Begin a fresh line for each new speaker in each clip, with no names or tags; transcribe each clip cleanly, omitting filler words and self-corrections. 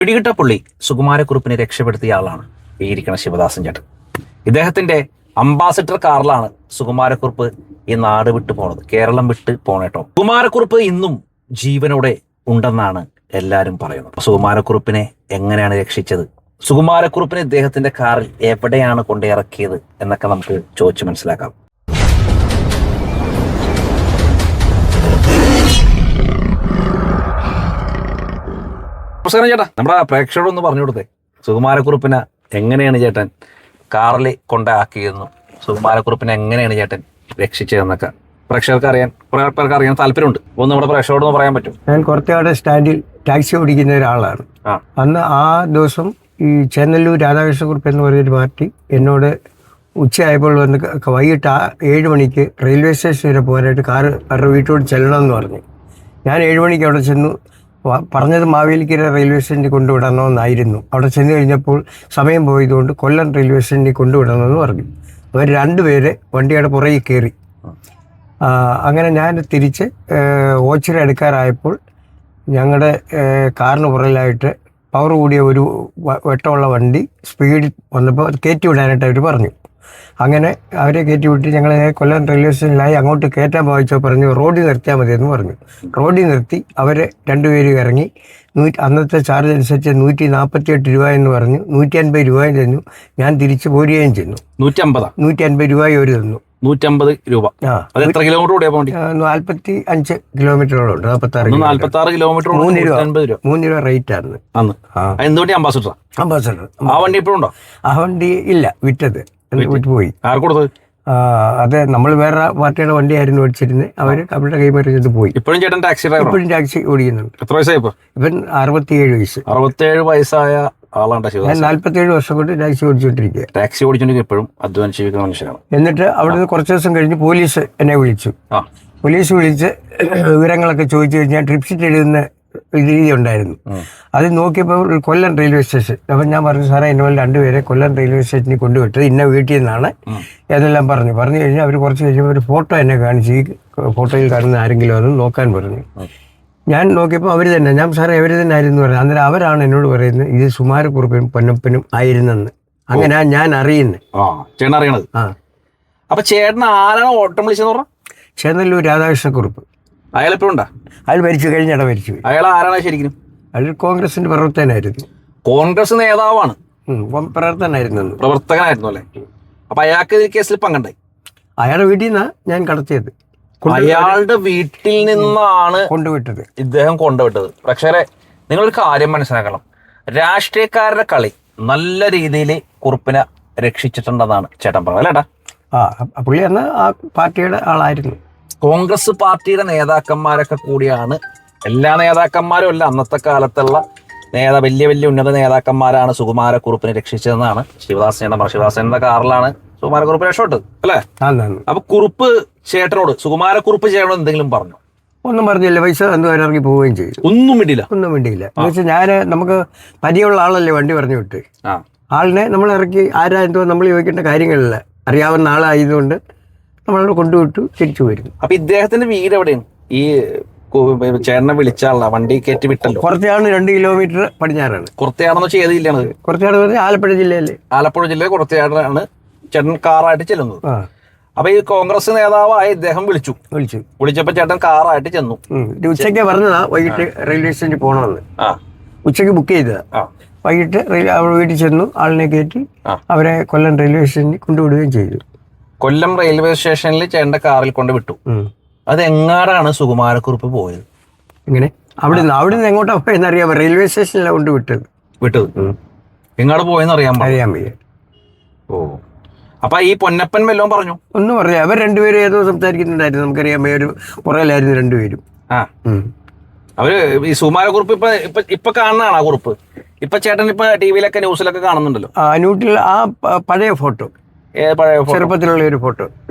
പിടികിട്ടപ്പുള്ളി സുകുമാരക്കുറുപ്പിനെ രക്ഷപ്പെടുത്തിയ ആളാണ് ഈ ഇരിക്കുന്ന ശിവദാസൻ ചേട്ടൻ. ഇദ്ദേഹത്തിന്റെ അംബാസിഡർ കാറിലാണ് സുകുമാരക്കുറുപ്പ് ഈ നാട് വിട്ടു പോണത്, കേരളം വിട്ട് പോണേട്ടോ. സുകുമാരക്കുറുപ്പ് ഇന്നും ജീവനോടെ ഉണ്ടെന്നാണ് എല്ലാവരും പറയുന്നത്. സുകുമാരക്കുറുപ്പിനെ എങ്ങനെയാണ് രക്ഷിച്ചത്, സുകുമാരക്കുറുപ്പിനെ ഇദ്ദേഹത്തിന്റെ കാറിൽ എവിടെയാണ് കൊണ്ടിറക്കിയത് എന്നൊക്കെ നമുക്ക് ചോദിച്ചു മനസ്സിലാക്കാം. നമസ്കാരം ചേട്ടാ, നമ്മുടെ പ്രേക്ഷകരൊന്ന് പറഞ്ഞു കൊടുത്തേ, സുകുമാരക്കുറുപ്പിനെ എങ്ങനെയാണ് ചേട്ടൻ കാറിൽ കൊണ്ടാക്കിയെന്നും സുകുമാരക്കുറുപ്പിനെ എങ്ങനെയാണ് ചേട്ടൻ രക്ഷിച്ചതെന്നൊക്കെ പ്രേക്ഷകർക്ക് അറിയാൻ, കുറെ ആൾക്കാർക്ക് അറിയാൻ താല്പര്യമുണ്ട്. ഒന്ന് നമ്മുടെ പ്രേക്ഷകരോടൊന്ന് പറയാൻ പറ്റും?
ഞാൻ കുറച്ചുകൂടെ സ്റ്റാൻഡിൽ ടാക്സി ഓടിക്കുന്ന ഒരാളാണ്. അന്ന് ആ ദിവസം ഈ ചെന്നല്ലൂർ രാധാകൃഷ്ണക്കുറുപ്പ് എന്ന് പറയുന്നൊരു പാർട്ടി എന്നോട് ഉച്ചയായപ്പോൾ വന്ന് വൈകിട്ട് 7 മണിക്ക് റെയിൽവേ സ്റ്റേഷൻ വരെ പോകാനായിട്ട് കാറ് അവരുടെ വീട്ടിലോട്ട് ചെല്ലണമെന്ന് പറഞ്ഞു. ഞാൻ 7 മണിക്ക് അവിടെ ചെന്നു. പറഞ്ഞത് മാവേലിക്കര റെയിൽവേ സ്റ്റേഷനിൽ കൊണ്ടുവിടണമെന്നായിരുന്നു. അവിടെ ചെന്ന് കഴിഞ്ഞപ്പോൾ സമയം പോയതുകൊണ്ട് കൊല്ലം റെയിൽവേ സ്റ്റേഷനിൽ കൊണ്ടുവിടണമെന്ന് പറഞ്ഞു. അവർ 2 പേര് വണ്ടിയുടെ പുറകിൽ കയറി. അങ്ങനെ ഞാൻ തിരിച്ച് ഓച്ചിറ എടുക്കാറായപ്പോൾ ഞങ്ങളുടെ കാറിന് പുറകിലായിട്ട് പവർ കൂടിയ ഒരു വെട്ടമുള്ള വണ്ടി സ്പീഡിൽ വന്നപ്പോൾ കയറ്റി വിടാനായിട്ട് അവർ പറഞ്ഞു. അങ്ങനെ അവരെ കയറ്റി വിട്ട് ഞങ്ങൾ കൊല്ലം റെയിൽവേ സ്റ്റേഷനിലായി. അങ്ങോട്ട് കയറ്റാൻ പോയിച്ചോ പറഞ്ഞു റോഡിൽ നിർത്തിയാൽ മതിയെന്ന് പറഞ്ഞു. റോഡിൽ നിർത്തി അവരെ 2 പേര് ഇറങ്ങി. അന്നത്തെ ചാർജ് അനുസരിച്ച് 148 രൂപ എന്ന് പറഞ്ഞു. 150 രൂപയും തന്നു. ഞാൻ തിരിച്ച് പോരുകയും ചെന്നു. 150 രൂപ ഒരു തന്നു.
150 രൂപ. എത്ര കിലോമീറ്റർ കൂടെ പോകേണ്ടി?
45 കിലോമീറ്ററോളം ഉണ്ട്.
46 കിലോമീറ്റർ.
3 രൂപ റേറ്റ് ആണ്
അന്ന്. എന്തുകൊണ്ട് അംബാസിഡർ? ആ വണ്ടി ഇപ്പോഴുണ്ടോ?
ആ വണ്ടി ഇല്ല, വിറ്റത് പോയി.
ആർക്ക് കൊടുത്തത്?
അതെ, നമ്മൾ വേറെ പാർട്ടിയുടെ വണ്ടിയായിരുന്നു ഓടിച്ചിരുന്നത്. അവര് അവരുടെ കൈമാറിയത് പോയി.
ഇപ്പോഴും ചേട്ടൻ ടാക്സി ഡ്രൈവർ?
ഇപ്പോഴും ടാക്സി ഓടിക്കുന്നുണ്ട്.
എത്ര വയസ്സായി ഇപ്പൊ?
ഇവൻ 67 വയസ്സ്.
67 വയസ്സായ ആളാണ്
ഞാൻ 47 വർഷം കൊണ്ട് ടാക്സി ഓടിച്ചോണ്ടിരിക്കുക.
ടാക്സി ഓടിച്ചോണ്ടിരിക്കുക, എപ്പോഴും അധ്വാനിച്ച് ജീവിക്കുന്ന മനുഷ്യനാണ്.
എന്നിട്ട് അവിടുന്ന് കുറച്ച് ദിവസം കഴിഞ്ഞ് പോലീസ് എന്നെ വിളിച്ചു. പോലീസ് വിളിച്ച് വിവരങ്ങളൊക്കെ ചോദിച്ചു കഴിഞ്ഞാൽ ട്രിപ്പ് ഷീറ്റ് എഴുതുന്ന രീതി ഉണ്ടായിരുന്നു. അത് നോക്കിയപ്പോൾ കൊല്ലം റെയിൽവേ സ്റ്റേഷൻ. അപ്പം ഞാൻ പറഞ്ഞു, സാറേ എന്നെ പോലെ 2 പേരെ കൊല്ലം റെയിൽവേ സ്റ്റേഷനിൽ കൊണ്ടുവിട്ടത് ഇന്ന വീട്ടിൽ നിന്നാണ് എന്നെല്ലാം പറഞ്ഞു കഴിഞ്ഞാൽ അവർ കുറച്ച് കഴിഞ്ഞപ്പോൾ ഒരു ഫോട്ടോ എന്നെ കാണിച്ച്, ഈ ഫോട്ടോയിൽ കാണുന്ന ആരെങ്കിലും അത് നോക്കാൻ പറഞ്ഞു. ഞാൻ നോക്കിയപ്പോൾ അവർ തന്നെ, ഞാൻ സാറേ അവർ തന്നെ ആയിരുന്നു പറഞ്ഞു. അന്നേരം അവരാണ് എന്നോട് പറയുന്നത് ഇത് സുകുമാരക്കുറുപ്പനും പൊന്നപ്പനും ആയിരുന്നെന്ന്. അങ്ങനെ ഞാൻ അറിയുന്നത്.
ചേട്ടൻ അറിയണത്. അപ്പൊ ചേട്ടൻ ആരാണ് ഓട്ടം വിളിച്ചെന്ന് പറഞ്ഞ?
ചെന്നല്ലൂർ രാധാകൃഷ്ണക്കുറുപ്പ്.
അയാളിപ്പോ ഉണ്ടാ?
അയാൾ മരിച്ചു, കഴിഞ്ഞിട മരിച്ചു.
അയാൾ ആരാണ് ശരിക്കും?
അയാൾ കോൺഗ്രസിന്റെ പ്രവർത്തകനായിരുന്നു.
കോൺഗ്രസ് നേതാവാണ്?
പ്രവർത്തകനായിരുന്നു
അല്ലേ? അപ്പൊ അയാൾക്ക് ഈ കേസിൽ പങ്കുണ്ടായി?
അയാളുടെ വീട്ടിൽ നിന്നാണ് ഞാൻ കടത്തിയത്.
അയാളുടെ വീട്ടിൽ നിന്നാണ്
കൊണ്ടുവിട്ടത്,
ഇദ്ദേഹം കൊണ്ടുവിട്ടത്. പക്ഷേ നിങ്ങളൊരു കാര്യം മനസ്സിലാക്കണം, രാഷ്ട്രീയക്കാരുടെ കളി നല്ല രീതിയിൽ കുറുപ്പിനെ രക്ഷിച്ചിട്ടുണ്ടെന്നാണ് ചേട്ടൻ പറഞ്ഞത് അല്ലേട്ടാ?
പുള്ളി അന്ന് ആ പാർട്ടിയുടെ ആളായിരുന്നു.
കോൺഗ്രസ് പാർട്ടിയുടെ നേതാക്കന്മാരൊക്കെ കൂടിയാണ്, എല്ലാ നേതാക്കന്മാരും അല്ല, അന്നത്തെ കാലത്തുള്ള വലിയ വലിയ ഉന്നത നേതാക്കന്മാരാണ് സുകുമാരക്കുറുപ്പിനെ രക്ഷിച്ചതെന്നാണ് ശിവദാസൻ ചേട്ടൻ പറഞ്ഞത്. ശിവദാസന്റെ കാറിലാണ് സുകുമാരക്കുറുപ്പ് രക്ഷപ്പെട്ടത് അല്ലേ? അപ്പൊ കുറുപ്പ് ചേട്ടനോട്, സുകുമാരക്കുറുപ്പ് ചേട്ടനോട് എന്തെങ്കിലും പറഞ്ഞു?
ഒന്നും പറഞ്ഞില്ല. പൈസ ഇറങ്ങി പോവുകയും ചെയ്തു.
ഒന്നും വേണ്ടിയില്ല
എന്ന് വെച്ചാൽ ഞാൻ, നമുക്ക് പരിചയമുള്ള ആളല്ലേ വണ്ടി പറഞ്ഞു വിട്ട്. ആളിനെ നമ്മൾ ഇറക്കി ആരാ എന്തോ നമ്മൾ ചോദിക്കേണ്ട കാര്യങ്ങളില്ല, അറിയാവുന്ന ആളായതുകൊണ്ട് നമ്മളവിടെ കൊണ്ടുവിട്ടു, തിരിച്ചു വരും.
അപ്പൊ ഇദ്ദേഹത്തിന്റെ വീട് എവിടെയാണ്? ഈ ചേട്ടനെ വിളിച്ച ആളാ വണ്ടി കയറ്റി വിട്ടല്ലോ.
കുറച്ചാണ് 2 കിലോമീറ്റർ പടിഞ്ഞാറാണ്.
കുറച്ചാണെന്ന് വെച്ചാൽ ഏത് ജില്ലയാണ്?
കുറച്ചാട് ആലപ്പുഴ ജില്ലയിലെ.
ആലപ്പുഴ ജില്ലയിൽ കുറച്ചാടാണ് ചേട്ടൻ കാറായിട്ട് ചെല്ലുന്നത്. അപ്പൊ ഈ കോൺഗ്രസ് നേതാവായ ഇദ്ദേഹം വിളിച്ചപ്പോ ചേട്ടൻ കാറായിട്ട് ചെന്നു.
ഉച്ചയ്ക്ക് പറഞ്ഞതാ വൈകിട്ട് റെയിൽവേ സ്റ്റേഷനിൽ പോകണമെന്ന്. ഉച്ചയ്ക്ക് ബുക്ക് ചെയ്തതാ. വൈകിട്ട് അവിടെ വീട്ടിൽ ചെന്നു, ആളിനെ കയറ്റി അവരെ കൊല്ലം റെയിൽവേ സ്റ്റേഷനിൽ കൊണ്ടുവിടുകയും ചെയ്തു.
കൊല്ലം റെയിൽവേ സ്റ്റേഷനിൽ ചേട്ടന്റെ കാറിൽ കൊണ്ട് വിട്ടു. അത് എങ്ങാടാണ് സുകുമാരക്കുറുപ്പ് പോയത്?
ഇങ്ങനെ അവിടുന്ന് എങ്ങോട്ടാ പോയെന്ന് അറിയാമോ? റെയിൽവേ സ്റ്റേഷനിലാണ് കൊണ്ട് വിട്ടത്.
എങ്ങോട്ട് പോയെന്ന് അറിയാൻ
വയ്യ.
ഓ, അപ്പൊ ഈ പൊന്നപ്പൻ വല്ലതും പറഞ്ഞു?
ഒന്നും പറഞ്ഞു. അവർ 2 പേരും ഏതോ സംസാരിക്കുന്നുണ്ടായിരുന്നു, നമുക്കറിയാൻ ഒരു പുറകിലായിരുന്നു 2 പേരും.
അവര് ഈ സുകുമാരക്കുറുപ്പ് ഇപ്പൊ കാണുന്നതാണ് ആ കുറുപ്പ്. ഇപ്പൊ ചേട്ടൻ ഇപ്പൊ ടിവിയിലൊക്കെ ന്യൂസിലൊക്കെ കാണുന്നുണ്ടല്ലോ.
ന്യൂട്ടിൽ ആ പഴയ ഫോട്ടോ, ചെറുപ്പത്തിലുള്ള ഒരു ഫോട്ടോ,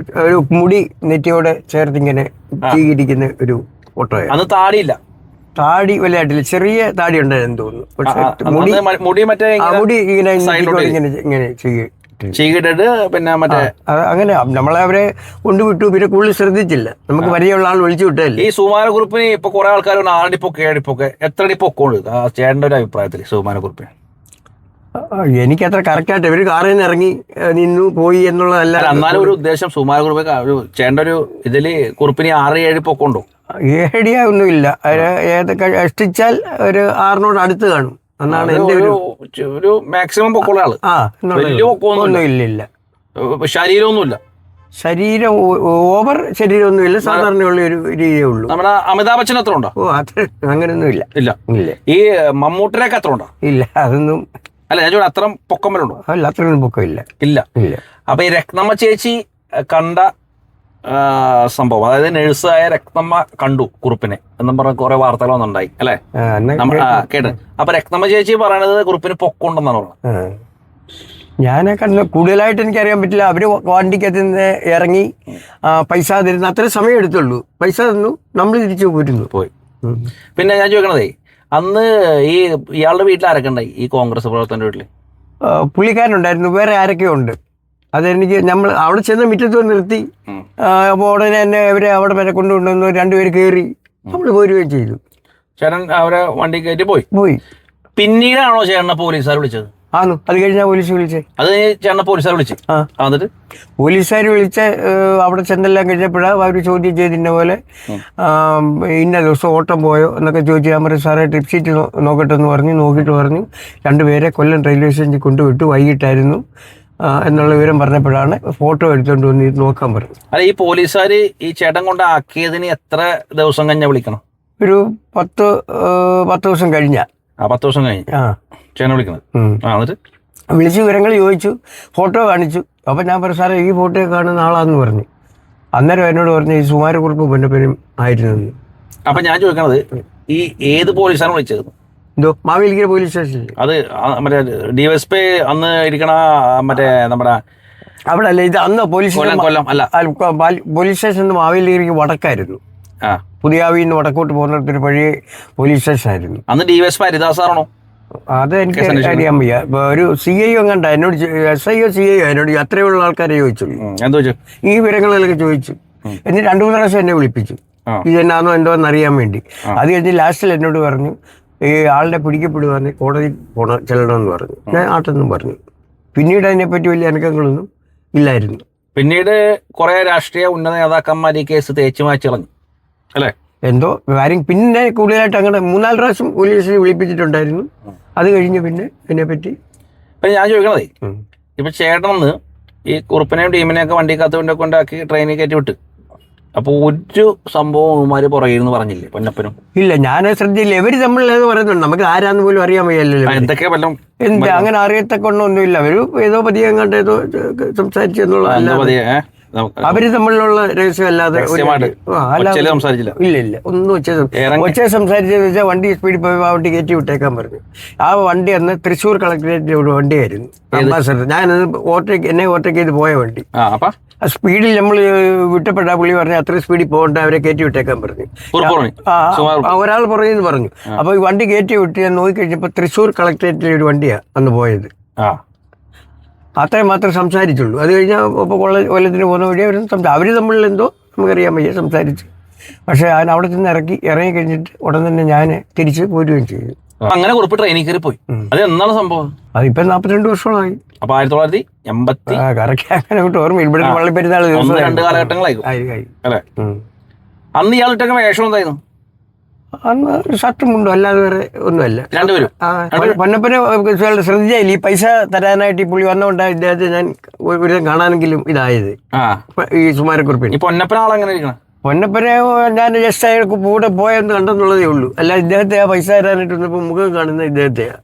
ഒരു മുടി നെറ്റിയോടെ ചേർത്തിങ്ങനെ ചീകിരിക്കുന്ന ഒരു ഫോട്ടോ.
അന്ന് താടിയില്ല,
താടി വലുതായിട്ടില്ല, ചെറിയ താടി ഉണ്ടായിരുന്നു തോന്നുന്നു. പക്ഷെ മുടി ഇങ്ങനെ ഇങ്ങനെ
ചീകിട്ടിട്ട് പിന്നെ മറ്റേ
അങ്ങനെ നമ്മളെ അവരെ കൊണ്ടുവിട്ടു. പിന്നെ കൂടുതൽ ശ്രദ്ധിച്ചില്ല, നമുക്ക് പരിചയമുള്ള ആൾ വിളിച്ചു വിട്ടല്ലേ.
ഈ സുകുമാരക്കുറുപ്പിന് ഇപ്പൊ കുറെ ആൾക്കാർ 6 അടിപ്പൊക്കെ 7 അടിപ്പൊക്കെ എത്ര അടിപ്പൊക്കമുണ്ട് ചേട്ടന്റെ ഒരു അഭിപ്രായത്തിൽ സുകുമാരക്കുറുപ്പിന്?
എനിക്കത്ര കറക്റ്റായിട്ട് ഇവര് കാറിൽ നിന്ന് ഇറങ്ങി നിന്നു പോയി എന്നുള്ളതല്ല.
എന്നാലും ഒരു ഉദ്ദേശം സുകുമാരക്കുറുപ്പ് ചേട്ടന്റെ ഒരു ഇതില് കുറുപ്പിന് 6-7 പൊക്കമുണ്ടോ?
7 അടി ഒന്നുമില്ല, ഏതൊക്കെ കഷ്ടിച്ചാൽ ഒരു 6 അടുത്ത് കാണും എന്നാണ് എന്റെ
ഒരു മാക്സിമം പൊക്കമുള്ള ആള്. വലിയ പൊക്കമൊന്നും
ഇല്ല.
ശരീരമൊന്നുമില്ല,
ശരീരം ഓവർ ശരീരമൊന്നുമില്ല, സാധാരണയുള്ള ഒരു രീതിയേ ഉള്ളൂ.
നമ്മുടെ അമിതാഭ് ബച്ചൻ എത്ര ഉണ്ടോ?
അത്ര അങ്ങനെയൊന്നും ഇല്ല.
ഇല്ല. ഈ മമ്മൂട്ടിനൊക്കെ എത്ര ഉണ്ടോ?
ഇല്ല, അതൊന്നും
അല്ല. ഞാൻ അത്ര പൊക്കം വരെ ഉണ്ടോ?
അല്ല, അത്രയൊന്നും പൊക്കം ഇല്ല.
അപ്പൊ ഈ രത്നമ്മ ചേച്ചി കണ്ട സംഭവം, അതായത് നഴ്സായ രത്നമ്മ കണ്ടു കുറുപ്പിനെ എന്നും പറഞ്ഞ കുറെ വാർത്തകൾ ഒന്നുണ്ടായി അല്ലെ? കേട്ട്. അപ്പൊ രത്നമ്മ ചേച്ചി പറയണത് കുറുപ്പിന് പൊക്കമുണ്ടെന്നാണ് പറഞ്ഞത്.
ഞാൻ കണ്ട് കൂടുതലായിട്ട് എനിക്കറിയാൻ പറ്റില്ല. അവര് വണ്ടിക്കകത്ത് നിന്ന് ഇറങ്ങി പൈസ തരുന്ന അത്ര സമയം എടുത്തുള്ളൂ. പൈസ തന്നു, നമ്മൾ തിരിച്ചു പോയി.
പിന്നെ ഞാൻ ചോദിക്കണതേ, അന്ന് ഈ ഇയാളുടെ വീട്ടിൽ ആരൊക്കെ ഉണ്ടായി? ഈ കോൺഗ്രസ് പ്രവർത്തകന്റെ വീട്ടില്
പുള്ളിക്കാരനുണ്ടായിരുന്നു, വേറെ ആരൊക്കെയോ ഉണ്ട്. അതെനിക്ക് നമ്മൾ അവിടെ ചെന്ന് മുറ്റത്ത് നിർത്തി. അപ്പോൾ ഉടനെ തന്നെ അവരെ അവിടെ വരെ കൊണ്ടുകൊണ്ടുവന്നു. 2 പേര് കയറി നമ്മൾ പോരുകയും ചെയ്തു.
ചേട്ടൻ അവരെ വണ്ടി കയറ്റി പോയി. പിന്നീടാണോ ചേട്ടനെ പോലീസുകാർ വിളിച്ചത്?
ആണോ, അത് കഴിഞ്ഞാൽ പോലീസ് വിളിച്ചേ.
അത് ചേട്ടനെ പോലീസുകാർ വിളിച്ചു. എന്നിട്ട്
പോലീസുകാർ വിളിച്ച അവിടെ ചെന്നെല്ലാം കഴിഞ്ഞപ്പോഴാണ് അവർ ചോദ്യം ചെയ്തിരുന്ന പോലെ ഇന്ന ദിവസം ഓട്ടം പോയോ എന്നൊക്കെ ചോദിച്ചു. ഞാൻ പറഞ്ഞു, സാറേ ട്രിപ്പ് ഷീറ്റ് നോക്കട്ടെ എന്ന് പറഞ്ഞു. നോക്കിയിട്ട് പറഞ്ഞു 2 പേരെ കൊല്ലം റെയിൽവേ സ്റ്റേഷനിൽ കൊണ്ടുവിട്ടു, വൈകിട്ടായിരുന്നു എന്നുള്ള വിവരം പറഞ്ഞപ്പോഴാണ് ഫോട്ടോ എടുത്തുകൊണ്ട് വന്ന് നോക്കാൻ പറഞ്ഞു.
അല്ല, ഈ പോലീസുകാർ ഈ ചേട്ടൻ കൊണ്ട് ആക്കിയതിന് എത്ര ദിവസം കഴിഞ്ഞാൽ വിളിക്കണം?
ഒരു 10 ദിവസം കഴിഞ്ഞ.
10 ദിവസം കഴിഞ്ഞ് ചേട്ടനെ വിളിക്കണം. എന്നിട്ട്
വിളിച്ച് വിവരങ്ങൾ ചോദിച്ചു, ഫോട്ടോ കാണിച്ചു. അപ്പം ഞാൻ പറഞ്ഞു, സാറേ ഈ ഫോട്ടോ കാണുന്ന ആളാന്ന് പറഞ്ഞു. അന്നേരം എന്നോട് പറഞ്ഞു ഈ സുകുമാരക്കുറുപ്പ് പൊന്നപ്പനും ആയിരുന്നു.
അപ്പൊ ഞാൻ ചോദിക്കണത്, ഈ ഏത് പോലീസാണ് വിളിച്ചത്?
മാവേലിക്കര പോലീസ് സ്റ്റേഷനിൽ.
അത് മറ്റേ DSP അന്ന് ഇരിക്കണ മറ്റേ നമ്മുടെ
അവിടെ അല്ല, ഇത് അന്ന്
കൊല്ലം അല്ല,
പോലീസ് സ്റ്റേഷൻ മാവേലിക്കരയ്ക്ക് വടക്കായിരുന്നു. പുതിയാവിയിൽ നിന്ന് വടക്കോട്ട് പോകുന്നിടത്തൊരു പഴയ പോലീസ് സ്റ്റേഷൻ ആയിരുന്നു.
അന്ന് DSP ഹരിദാസാണോ?
അത് എനിക്ക് അറിയാൻ വയ്യ. ഒരു CIO കണ്ട എന്നോട്, SIO CIO എന്നോട് അത്രയുള്ള ആൾക്കാരെ ചോദിച്ചു, ഈ വിവരങ്ങളൊക്കെ ചോദിച്ചു. എന്നിട്ട് 2-3 പ്രാവശ്യം എന്നെ വിളിപ്പിച്ചു, ഇതെന്നാന്നോ എന്തോന്ന് അറിയാൻ വേണ്ടി. അത് കഴിഞ്ഞ് ലാസ്റ്റിൽ എന്നോട് പറഞ്ഞു, ഈ ആളുടെ പിടിക്കപ്പെടുവാന്ന് കോടതിയിൽ ചെല്ലണമെന്ന് പറഞ്ഞു. ഞാൻ ആട്ടെന്നും പറഞ്ഞു. പിന്നീട് അതിനെപ്പറ്റി വലിയ അനക്കങ്ങളൊന്നും ഇല്ലായിരുന്നു.
പിന്നീട് കുറെ രാഷ്ട്രീയ ഉന്നത നേതാക്കന്മാർ ഈ കേസ് തേച്ചു മാറ്റി കളഞ്ഞു അല്ലേ?
എന്തോ കാര്യം. പിന്നെ കൂടുതലായിട്ട് അങ്ങനെ 3-4 പ്രാവശ്യം പോലീസിനെ വിളിപ്പിച്ചിട്ടുണ്ടായിരുന്നു. അത് കഴിഞ്ഞ് പിന്നെ അതിനെപ്പറ്റി
ഞാൻ ചോദിക്കണതേ, ഇപ്പൊ ചേട്ടനെന്ന് ഈ കുറുപ്പിനെയും ടീമിനെയൊക്കെ വണ്ടിക്കകത്ത് കൊണ്ടാക്കി ട്രെയിനിൽ കയറ്റി വിട്ട്, അപ്പൊ ഒരു സംഭവം ഉമാര് പുറകിരുന്ന് പറഞ്ഞില്ലേ പൊന്നപ്പനും?
ഇല്ല, ഞാൻ ശ്രദ്ധയില്ല. ഇവര് തമ്മിൽ പറയുന്നുണ്ട്, നമുക്ക് ആരാന്ന് പോലും അറിയാൻ വയ്യല്ലോ.
എന്തൊക്കെ വല്ലതും
എന്താ അങ്ങനെ അറിയത്തക്കൊണ്ടൊന്നുമില്ല. അവര് ഏതോ പതിയെ അങ്ങോട്ട് ഏതോ സംസാരിച്ചു എന്നുള്ള അവര് തമ്മിലുള്ള രഹസ്യം അല്ലാതെ
സംസാരിച്ചില്ല.
ഇല്ല ഒന്നും ഒച്ച സംസാരിച്ചതെന്ന് വെച്ചാൽ വണ്ടി സ്പീഡിൽ പോയി ആ വണ്ടി കയറ്റി വിട്ടേക്കാൻ പറഞ്ഞു. ആ വണ്ടി അന്ന് തൃശ്ശൂർ കളക്ടറേറ്റിന്റെ ഒരു വണ്ടിയായിരുന്നു, അംബാസഡർ. ഞാനത് എന്നെ ഓവർടേക്ക് ചെയ്ത് പോയ വണ്ടി. ആ സ്പീഡിൽ നമ്മൾ വിട്ടപ്പെട്ടാ പുള്ളി പറഞ്ഞു അത്ര സ്പീഡിൽ പോകണ്ട, അവരെ കയറ്റി വിട്ടേക്കാൻ പറഞ്ഞു. ഒരാൾ പുറകിന്ന് പറഞ്ഞു. അപ്പൊ ഈ വണ്ടി കയറ്റി വിട്ട് ഞാൻ നോക്കിക്കഴിഞ്ഞപ്പോ തൃശ്ശൂർ കളക്ടറേറ്റിലെ ഒരു വണ്ടിയാ അന്ന് പോയത്. അത്രയും മാത്രമേ സംസാരിച്ചുള്ളൂ. അത് കഴിഞ്ഞാൽ ഇപ്പോൾ കൊല്ലത്തിന് പോകുന്ന വഴി അവർ തമ്മിൽ എന്തോ നമുക്കറിയാൻ വയ്യ സംസാരിച്ച്. പക്ഷേ ഞാൻ അവിടെ നിന്ന് ഇറങ്ങി കഴിഞ്ഞിട്ട് ഉടൻ തന്നെ ഞാൻ തിരിച്ച് പോരുകയും ചെയ്തു.
അങ്ങനെ കുറിപ്പ് ട്രെയിനിൽ കയറി പോയി. അത് എന്താണ് സംഭവം?
അതിപ്പോ 42 വർഷങ്ങളായി.
അപ്പൊ 1980
കറക്റ്റ് അങ്ങനെ വിട്ട് ഓർമ്മ. ഇവിടെ പള്ളിപ്പെരുന്നാൾ
1-2 കാലഘട്ടങ്ങളായി അല്ലേ? അന്ന് ഇയാളിട്ടൊക്കെ വേഷം എന്തായിരുന്നു?
അന്ന് ഷർട്ടും മുണ്ടും, അല്ലാതെ വേറെ ഒന്നുമല്ല. പൊന്നപ്പനെ ശ്രദ്ധിച്ചില്ല. ഈ പൈസ തരാനായിട്ട് ഈ പുള്ളി വന്നോണ്ടാ ഇദ്ദേഹത്തെ ഞാൻ ഒരു കാണാനെങ്കിലും ഇതായത് ഈ സുകുമാരക്കുറുപ്പിന്. പൊന്നപ്പനെ ഞാൻ ജസ്റ്റ് അയാൾക്ക് കൂടെ പോയെന്ന് കണ്ടെന്നുള്ളതേ ഉള്ളൂ. അല്ല ഇദ്ദേഹത്തെ ആ പൈസ തരാനായിട്ട് വന്നപ്പോൾ മുഖം കാണുന്ന ഇദ്ദേഹത്തെയാ,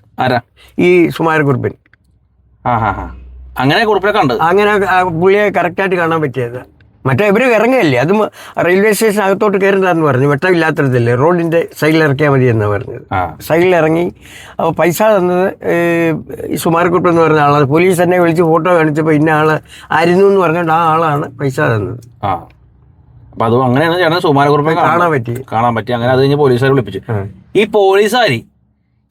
ഈ സുകുമാരക്കുറുപ്പിൻ.
അങ്ങനെ
പുള്ളിയെ കറക്റ്റായിട്ട് കാണാൻ പറ്റിയത്. മറ്റേ ഇവര് ഇറങ്ങുകയല്ലേ, അതും റെയിൽവേ സ്റ്റേഷൻ അകത്തോട്ട് കയറണ്ടെന്ന് പറഞ്ഞു. വെട്ടമില്ലാത്തടത്തല്ലേ, റോഡിന്റെ സൈഡിൽ ഇറക്കിയാൽ മതി എന്നാണ് പറഞ്ഞത്. സൈഡിൽ ഇറങ്ങി. അപ്പോൾ പൈസ തന്നത് ഈ സുകുമാരക്കുറുപ്പ് എന്ന് പറഞ്ഞ ആളാണ്. പോലീസ് തന്നെ വിളിച്ച് ഫോട്ടോ കാണിച്ചപ്പോൾ ഇന്ന ആള് ആയിരുന്നു എന്ന് പറഞ്ഞുകൊണ്ട് ആ ആളാണ് പൈസ തന്നത്.
അപ്പൊ അത് അങ്ങനെയാണ് ചേട്ടൻ സുകുമാരക്കുറുപ്പിനെ കാണാൻ പറ്റി. അങ്ങനെ അത് കഴിഞ്ഞ് പോലീസുകാർ വിളിപ്പിച്ചു. ഈ പോലീസുകാർ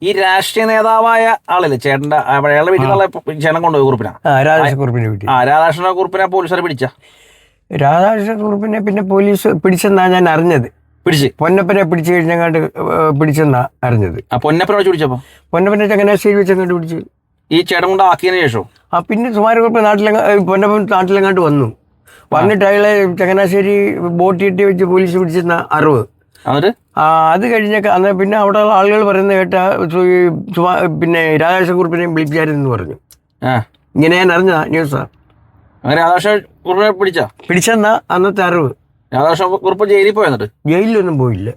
ഈ രാഷ്ട്രീയ നേതാവായ ആളല്ലേ ചേട്ടന്റെ അയാളുടെ വീട്ടിൽ നിന്നുള്ള ചേട്ടൻ കൊണ്ടുപോയി കുറുപ്പിനാ?
രാധാകൃഷ്ണക്കുറുപ്പിന്റെ വീട്ടിൽ.
രാധാകൃഷ്ണ കുറുപ്പിനെ പോലീസുകാർ പിടിച്ച?
രാധാകൃഷ്ണക്കുറുപ്പിനെ പിന്നെ പോലീസ് പിടിച്ചെന്നാ ഞാൻ അറിഞ്ഞത്.
പിടിച്ച്
പൊന്നപ്പനെ പിടിച്ചു കഴിഞ്ഞങ്ങാണ്ട് പിടിച്ചെന്നാ അറിഞ്ഞത്.
പൊന്നപ്പനെ വെച്ച് പിടിച്ചപ്പോ?
പൊന്നപ്പനെ ചങ്ങനാശ്ശേരി വെച്ചങ്ങോട്ട് പിടിച്ചു.
ഈ ചേട്ടൻ കൊണ്ട് ആക്കിയതിനു ശേഷം
പിന്നെ സുമാരക്കുറുപ്പ് പൊന്നപ്പൻ നാട്ടിലെങ്ങാണ്ട് വന്നിട്ട് അയാളെ ചങ്ങനാശ്ശേരി ബോട്ട് കിട്ടി വെച്ച് പോലീസ് പിടിച്ചെന്ന അറിവ്. അത് കഴിഞ്ഞൊക്കെ അന്ന് പിന്നെ അവിടെ ആളുകൾ പറയുന്നത് കേട്ട പിന്നെ രാധാകൃഷ്ണക്കുറുപ്പിനെയും വിളിപ്പിച്ചാരെന്ന് പറഞ്ഞു. ഇങ്ങനെ ഞാൻ അറിഞ്ഞതാ ന്യൂസാ. പിടിച്ചെന്നാ അന്നത്തെ അറിവ്.
രാധാകൃഷ്ണക്കുറുപ്പ് ജയിലിൽ പോയി? എന്നിട്ട്
ജയിലിലൊന്നും പോയില്ല.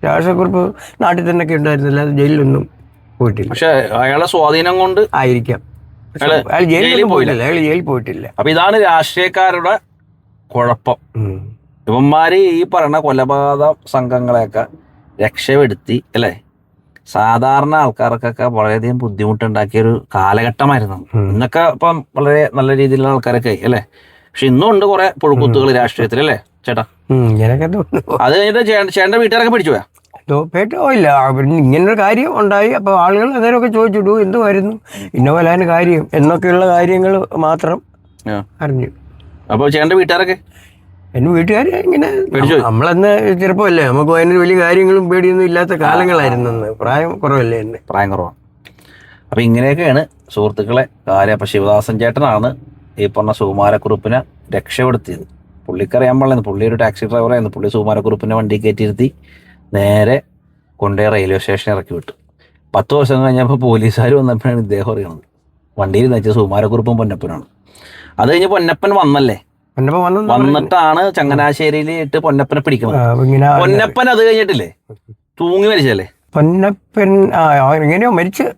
രാധാകൃഷ്ണക്കുറുപ്പ് നാട്ടിൽ തന്നെയൊക്കെ ഉണ്ടായിരുന്നില്ല, അത് ജയിലിലൊന്നും പോയിട്ടില്ല.
പക്ഷെ അയാളെ സ്വാധീനം കൊണ്ട്
ആയിരിക്കാം അയാൾ ജയിലിൽ പോയിട്ടില്ല. അയാൾ ജയിലിൽ പോയിട്ടില്ല.
അപ്പൊ ഇതാണ് രാഷ്ട്രീയക്കാരുടെ കുഴപ്പം. ഇവന്മാര് ഈ പറയുന്ന കൊലപാതക സംഘങ്ങളെയൊക്കെ രക്ഷപ്പെടുത്തി അല്ലേ, സാധാരണ ആൾക്കാർക്കൊക്കെ വളരെയധികം ബുദ്ധിമുട്ടുണ്ടാക്കിയൊരു കാലഘട്ടമായിരുന്നു. ഇന്നൊക്കെ ഇപ്പം വളരെ നല്ല രീതിയിലുള്ള ആൾക്കാരൊക്കെ അല്ലേ. പക്ഷെ ഇന്നും ഉണ്ട് കുറെ പുഴുക്കുത്തുകൾ രാഷ്ട്രീയത്തിൽ അല്ലേ ചേട്ടാ? അത് കഴിഞ്ഞിട്ട് ചേട്ടന്റെ വീട്ടുകാരൊക്കെ പിടിച്ചു പോയാ?
ഇല്ല, ഇങ്ങനൊരു കാര്യം ഉണ്ടായി. അപ്പോൾ ആളുകൾ അന്നേരമൊക്കെ ചോദിച്ചിട്ടു എന്തുമായിരുന്നു ഇന്ന പോലാണ് കാര്യം എന്നൊക്കെയുള്ള കാര്യങ്ങൾ മാത്രം അറിഞ്ഞു.
അപ്പോൾ ചേട്ടൻ്റെ വീട്ടുകാരൊക്കെ?
എൻ്റെ വീട്ടുകാർ ഇങ്ങനെ നമ്മളന്ന് ചെറുപ്പമല്ലേ, നമുക്ക് അതിന് വലിയ കാര്യങ്ങളും പേടിയൊന്നും ഇല്ലാത്ത കാലങ്ങളായിരുന്നു. അന്ന് പ്രായം കുറവല്ലേ, എന്നെ
പ്രായം കുറവാണ്. അപ്പം ഇങ്ങനെയൊക്കെയാണ് സുഹൃത്തുക്കളെ കാര്യം. അപ്പം ശിവദാസൻ ചേട്ടനാണ് ഈ പറഞ്ഞ സുകുമാരക്കുറുപ്പിനെ രക്ഷപ്പെടുത്തിയത്. പുള്ളിക്കറിയാൻ പാടില്ലെന്ന്, പുള്ളി ഒരു ടാക്സി ഡ്രൈവറായിരുന്നു. പുള്ളി സുകുമാരക്കുറുപ്പിനെ വണ്ടി കയറ്റിയിരുത്തി നേരെ കൊണ്ടുപോയി റെയിൽവേ സ്റ്റേഷനിൽ ഇറക്കി വിട്ടു. 10 ദിവസം കഴിഞ്ഞപ്പോൾ പോലീസുകാർ വന്നപ്പോഴാണ് ഇദ്ദേഹം അറിയണത് വണ്ടിയിൽ വെച്ച സുകുമാരക്കുറുപ്പും പൊന്നപ്പനാണ്. അത് കഴിഞ്ഞ് പൊന്നപ്പൻ വന്നല്ലേ, വന്നിട്ടാണ് ചങ്ങനാശ്ശേരിയിൽ ഇട്ട് പൊന്നപ്പനെ പിടിക്കുന്നത്. പൊന്നപ്പൻ അത് കഴിഞ്ഞിട്ടില്ലേ തൂങ്ങി മരിച്ചല്ലേ
പൊന്നപ്പൻ? എങ്ങനെയോ മരിച്ച്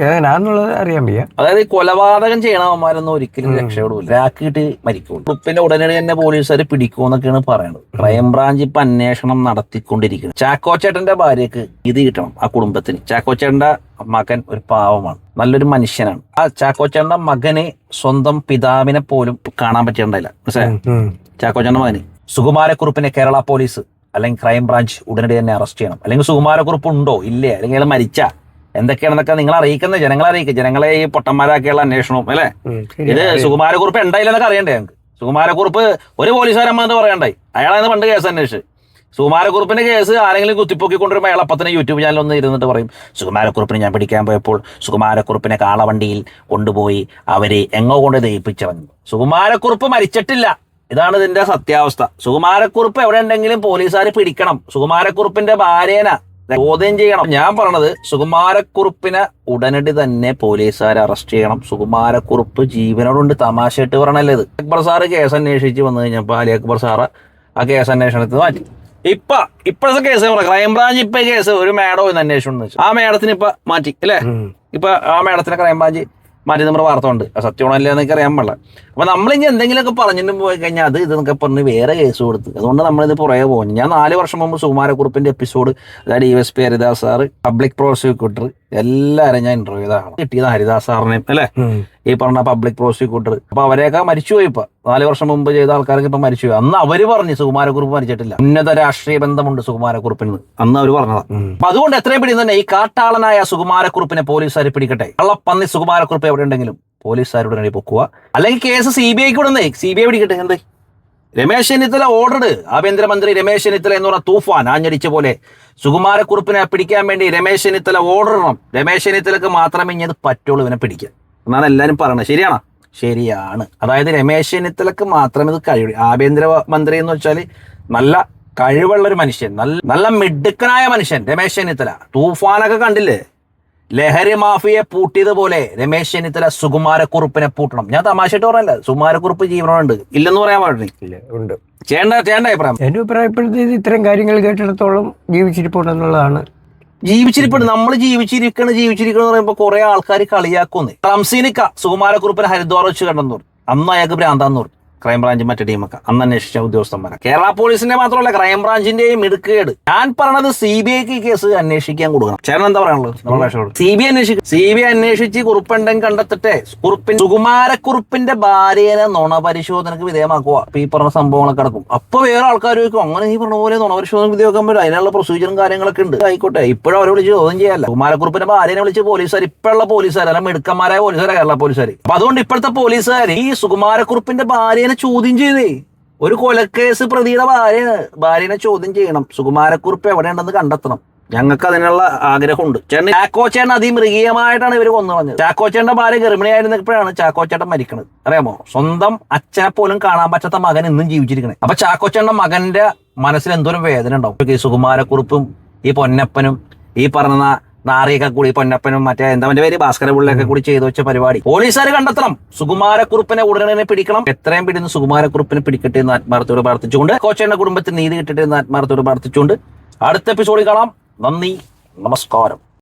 ഏതാന്നുള്ളത് അറിയാൻ വയ്യ.
അതായത് കൊലപാതകം ചെയ്യണവന്മാരൊന്നും ഒരിക്കലും രക്ഷപ്പെടില്ല, രാക്കിയിട്ട് മരിക്കുള്ളൂ. ഉപ്പിന്റെ ഉടനടി തന്നെ പോലീസുകാർ പിടിക്കുമെന്നൊക്കെയാണ് പറയുന്നത്. ക്രൈംബ്രാഞ്ച് ഇപ്പൊ അന്വേഷണം നടത്തിക്കൊണ്ടിരിക്കുന്നത്. ചാക്കോച്ചേട്ടന്റെ ഭാര്യക്ക് ഇത് കിട്ടണം, ആ കുടുംബത്തിന്. ചാക്കോച്ചേട്ടന്റെ മകൻ ഒരു പാവമാണ്, നല്ലൊരു മനുഷ്യനാണ്. ആ ചാക്കോച്ചേട്ടന്റെ മകന് സ്വന്തം പിതാവിനെ പോലും കാണാൻ പറ്റിയിട്ടുണ്ടായില്ല. മനസ്സിലായോ? ചാക്കോച്ചേട്ടന്റെ മകന്. സുകുമാരക്കുറുപ്പിനെ കേരള പോലീസ് അല്ലെങ്കിൽ ക്രൈംബ്രാഞ്ച് ഉടനടി തന്നെ അറസ്റ്റ് ചെയ്യണം. അല്ലെങ്കിൽ സുകുമാരക്കുറുപ്പ് ഉണ്ടോ ഇല്ലേ, അല്ലെങ്കിൽ അയാൾ മരിച്ച എന്തൊക്കെയാണെന്നൊക്കെ നിങ്ങൾ അറിയിക്കുന്നത്, ജനങ്ങളെ അറിയിക്കുക. ജനങ്ങളെ ഈ പൊട്ടന്മാരാക്കിയുള്ള അന്വേഷണവും അല്ലേ. ഇത് സുകുമാരക്കുറുപ്പ് ഉണ്ടായില്ലെന്നൊക്കെ അറിയണ്ടേ ഞങ്ങൾക്ക്? സുകുമാരക്കുറുപ്പ് ഒരു പോലീസുകാരമ്മ എന്ന് പറയണ്ടായി, അയാളാണ് പണ്ട് കേസ് അന്വേഷിച്ച്. സുകുമാരക്കുറുപ്പിന്റെ കേസ് ആരെങ്കിലും കുത്തിപ്പൊക്കി കൊണ്ടുവരുമ്പോൾ അയാൾ അപ്പത്തന്നെ യൂട്യൂബ് ചാനൽ ഒന്ന് ഇരുന്നിട്ട് പറയും, സുകുമാരക്കുറുപ്പിനെ ഞാൻ പിടിക്കാൻ പോയപ്പോൾ സുകുമാരക്കുറുപ്പിനെ കാളവണ്ടിയിൽ കൊണ്ടുപോയി അവര് എങ്ങോ കൊണ്ട് ദയിപ്പിച്ചറിഞ്ഞു. സുകുമാരക്കുറുപ്പ് മരിച്ചിട്ടില്ല, ഇതാണ് ഇതിന്റെ സത്യാവസ്ഥ. സുകുമാരക്കുറുപ്പ് എവിടെ ഉണ്ടെങ്കിലും പോലീസുകാർ പിടിക്കണം. സുകുമാരക്കുറുപ്പിന്റെ ഭാര്യേന ചോദ്യം ചെയ്യണം. ഞാൻ പറഞ്ഞത് സുകുമാരക്കുറുപ്പിനെ ഉടനടി തന്നെ പോലീസുകാർ അറസ്റ്റ് ചെയ്യണം. സുകുമാരക്കുറുപ്പ് ജീവനോടുണ്ട്. തമാശയായിട്ട് പറഞ്ഞല്ലേ ഇത്. അക്ബർ സാറ് കേസ് അന്വേഷിച്ച് വന്നു കഴിഞ്ഞപ്പോൾ അലി അക്ബർ സാറ് ആ കേസ് അന്വേഷണത്തിൽ മാറ്റി. ഇപ്പോഴത്തെ കേസ് ക്രൈംബ്രാഞ്ച് ഇപ്പൊ കേസ് ഒരു മേഡം എന്ന് അന്വേഷണം വെച്ചു, ആ മേഡത്തിന് ഇപ്പൊ മാറ്റി അല്ലേ. ഇപ്പൊ ആ മേഡത്തിനെ ക്രൈംബ്രാഞ്ച് മാറ്റി നമ്മുടെ വാർത്ത ഉണ്ട്, സത്യമാണല്ലേ എന്നൊക്കെ അറിയാൻ പാടില്ല. അപ്പൊ നമ്മളിനി എന്തെങ്കിലുമൊക്കെ പറഞ്ഞിട്ട് പോയി കഴിഞ്ഞാൽ അത് ഇതൊക്കെ പറഞ്ഞ് വേറെ കേസ് കൊടുത്ത്, അതുകൊണ്ട് നമ്മളിത് പുറകെ പോകുന്നു. ഞാൻ 4 വർഷം മുമ്പ് സുകുമാരക്കുറുപ്പിന്റെ എപ്പിസോഡ്, അതായത് DSP Haridas sir, public prosecutor എല്ലാവരും ഞാൻ ഇന്റർവ്യൂ ചെയ്താണ്. കിട്ടിയത് ഹരിദാസ് സാറിനെയും അല്ലേ, ഈ പറഞ്ഞ പബ്ലിക് പ്രോസിക്യൂട്ടർ. അപ്പൊ അവരെയൊക്കെ മരിച്ചുപോയി. ഇപ്പൊ 4 വർഷം മുമ്പ് ചെയ്ത ആൾക്കാർക്ക് ഇപ്പൊ മരിച്ചുപോയി. അന്ന് അവര് പറഞ്ഞു സുകുമാരക്കുറുപ്പ് മരിച്ചിട്ടില്ല, ഉന്നത രാഷ്ട്രീയ ബന്ധമുണ്ട് സുകുമാരക്കുറുപ്പിന്, അന്ന് അവർ പറഞ്ഞതാ. അപ്പൊ അതുകൊണ്ട് എത്രയും പിടി തന്നെ ഈ കാട്ടാളനായ സുകുമാരക്കുറുപ്പിനെ പോലീസുകാർ പിടിക്കട്ടെ. കള്ളപ്പന്നി സുകുമാരക്കുറുപ്പ് എവിടെ ഉണ്ടെങ്കിലും പോലീസുകാരുടെ പൊക്കുക, അല്ലെങ്കിൽ കേസ് CBIക്ക് വിടുന്നേ, CBI പിടിക്കട്ടെ. എന്ത് രമേശ് ചെന്നിത്തല ഓർഡർ, ആഭ്യന്തരമന്ത്രി രമേശ് ചെന്നിത്തല എന്ന് പറഞ്ഞ തൂഫാൻ ആഞ്ഞടിച്ച പോലെ സുകുമാരക്കുറുപ്പിനെ പിടിക്കാൻ വേണ്ടി രമേശ് ചെന്നിത്തല ഓർഡർ ഇടണം. രമേശ് ചെന്നിത്തലക്ക് മാത്രമേ ഇനി അത് പറ്റുള്ളൂ ഇവനെ പിടിക്കാൻ എന്നാണ് എല്ലാവരും പറയുന്നത്. ശരിയാണോ? ശരിയാണ്. അതായത് രമേശ് ചെന്നിത്തലക്ക് മാത്രമേ ഇത് കഴിയൂ. ആഭ്യന്തരമന്ത്രി എന്ന് വെച്ചാൽ നല്ല കഴിവുള്ള ഒരു മനുഷ്യൻ, നല്ല മിടുക്കനായ മനുഷ്യൻ രമേശ് ചെന്നിത്തല. തൂഫാനൊക്കെ കണ്ടില്ലേ, ലഹരി മാഫിയെ പൂട്ടിയതുപോലെ രമേശ് ചെന്നിത്തല സുകുമാരക്കുറുപ്പിനെ പൂട്ടണം. ഞാൻ തമാശയായിട്ട് പറഞ്ഞല്ല, സുകുമാരക്കുറുപ്പ് ജീവനോടുണ്ട്, ഇല്ലെന്ന് പറയാൻ പാടില്ല. ചേണ്ട അഭിപ്രായം?
എന്റെ അഭിപ്രായപ്പെടുത്തിയത് ഇത്തരം കാര്യങ്ങൾ കേട്ടിടത്തോളം ജീവിച്ചിരിപ്പുണ്ടെന്നുള്ളതാണ്.
ജീവിച്ചിരിപ്പുണ്ട്, നമ്മൾ ജീവിച്ചിരിക്കണം എന്ന് പറയുമ്പോൾ കുറെ ആൾക്കാർ കളിയാക്കുന്നു. റംസീനിക്ക സുകുമാരക്കുറുപ്പിനെ ഹരിദ്വാർ വെച്ച് കണ്ടെന്ന് പറഞ്ഞു, അന്ന് അയാൾക്ക് ഭ്രാന്താന്ന് പറഞ്ഞു. ക്രൈംബ്രാഞ്ചും മറ്റേ ടീമൊക്കെ അന്ന് അന്വേഷിച്ച ഉദ്യോഗസ്ഥന്മാരെ. കേരള പോലീസിന്റെ മാത്രമല്ല ക്രൈംബ്രാഞ്ചിന്റെയും മിടുക്കേട്. ഞാൻ പറഞ്ഞത് CBIക്ക് കേസ് അന്വേഷിക്കാൻ കൊടുക്കണം. ചേട്ടൻ എന്താ പറയാനുള്ളത്? CBI അന്വേഷിച്ച് കുറുപ്പുണ്ടെങ്കിൽ കണ്ടെത്തിട്ടെ സുകുമാരക്കുറുപ്പിന്റെ ഭാര്യനെ നുണ പരിശോധനക്ക് വിധേയമാക്കുക. അപ്പൊ ഈ പറഞ്ഞ സംഭവങ്ങളൊക്കെ നടക്കും. അപ്പൊ വേറെ ആൾക്കാർ ചോദിക്കും, അങ്ങനെ ഈ പറഞ്ഞ പോലെ നുണ പരിശോധന വിധേയമാക്കാൻ പറ്റും, അതിനുള്ള പ്രൊസീജിയറും കാര്യങ്ങളൊക്കെ ഉണ്ട്. ആയിക്കോട്ടെ, ഇപ്പോഴും അവരെ വിളിച്ച് ചോദ്യം ചെയ്യാല്ല. സുകുമാരക്കുറുപ്പിന്റെ ഭാര്യനെ വിളിച്ച് പോലീസുകാർ, ഇപ്പോഴുള്ള പോലീസുകാർ അല്ല മിടുക്കന്മാരായ പോലീസുകാരെ കേരള പോലീസുകാർ. അപ്പൊ അതുകൊണ്ട് ഇപ്പോഴത്തെ പോലീസുകാർ ഈ സുകുമാരക്കുറുപ്പിന്റെ ഭാര്യനെ ചോദ്യം ചെയ്തേ. ഒരു കൊലക്കേസ് പ്രതിയുടെ ഭാര്യനെ ചോദ്യം ചെയ്യണം. സുകുമാരക്കുറുപ്പ് എവിടെയുണ്ടെന്ന് കണ്ടെത്തണം. ഞങ്ങൾക്ക് അതിനുള്ള ആഗ്രഹമുണ്ട്. ചാക്കോച്ചേട്ടൻ അതിമൃഗീയമായിട്ടാണ് ഇവർ കൊന്നു കളഞ്ഞത്. ചാക്കോച്ചേട്ടന്റെ ഭാര്യ ഗർഭിണിയായിരുന്നപ്പോഴാണ് ചാക്കോച്ചേട്ടൻ മരിക്കണത്. അറിയാമോ? സ്വന്തം അച്ഛനെ പോലും കാണാൻ പറ്റാത്ത മകൻ ഇന്നും ജീവിച്ചിരിക്കണേ. അപ്പൊ ചാക്കോച്ചേട്ടന്റെ മകന്റെ മനസ്സിൽ എന്തോരം വേദന ഉണ്ടാവും. ഈ സുകുമാരക്കുറുപ്പും ഈ പൊന്നപ്പനും ഈ പറഞ്ഞ നാറിയൊക്കെ കൂടി, പൊന്നപ്പനും മറ്റേ എന്താ പേര് ഭാസ്കര പിള്ളയൊക്കെ കൂടി ചെയ്തു വെച്ച പരിപാടി പോലീസുകാർ കണ്ടെത്തണം. സുകുമാരക്കുറുപ്പിനെ ഉടനെ പിടിക്കണം. എത്രയും പിടിന്ന് സുകുമാരക്കുറുപ്പിനെ പിടിക്കട്ടെ എന്ന് ആത്മാർത്ഥത്തോട് പ്രാർത്ഥിച്ചുകൊണ്ട്, കോച്ചയുടെ കുടുംബത്തിന് നീതി കിട്ടട്ടെ എന്ന് ആത്മാർത്ഥത്തോട് പ്രാർത്ഥിച്ചുകൊണ്ട് അടുത്ത എപ്പിസോഡിൽ കാണാം. നന്ദി, നമസ്കാരം.